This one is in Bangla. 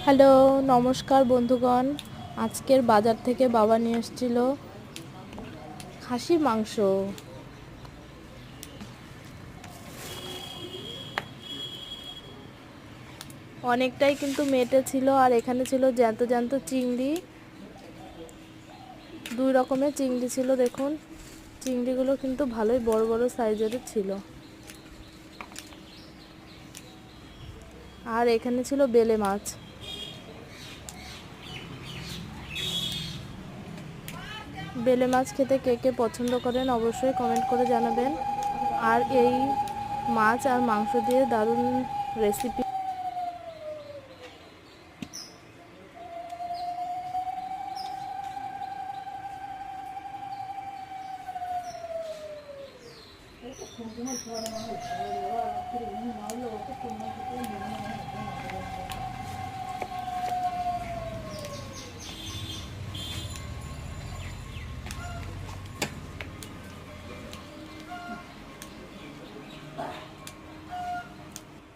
হ্যালো, নমস্কার বন্ধুগণ। আজকের বাজার থেকে বাবা নিয়ে এসেছিল খাসির মাংস। অনেকটাই কিন্তু মেটে ছিল, আর এখানে ছিল জ্যান্ত জ্যান্ত চিংড়ি। দুই রকমের চিংড়ি ছিল, দেখুন চিংড়িগুলো কিন্তু ভালোই বড় বড় সাইজের ছিল। আর এখানে ছিল বেলে মাছ। বেলে মাছ খেতে কে কে পছন্দ করেন অবশ্যই কমেন্ট করে জানাবেন। আর এই মাছ আর মাংস দিয়ে দারুণ রেসিপি।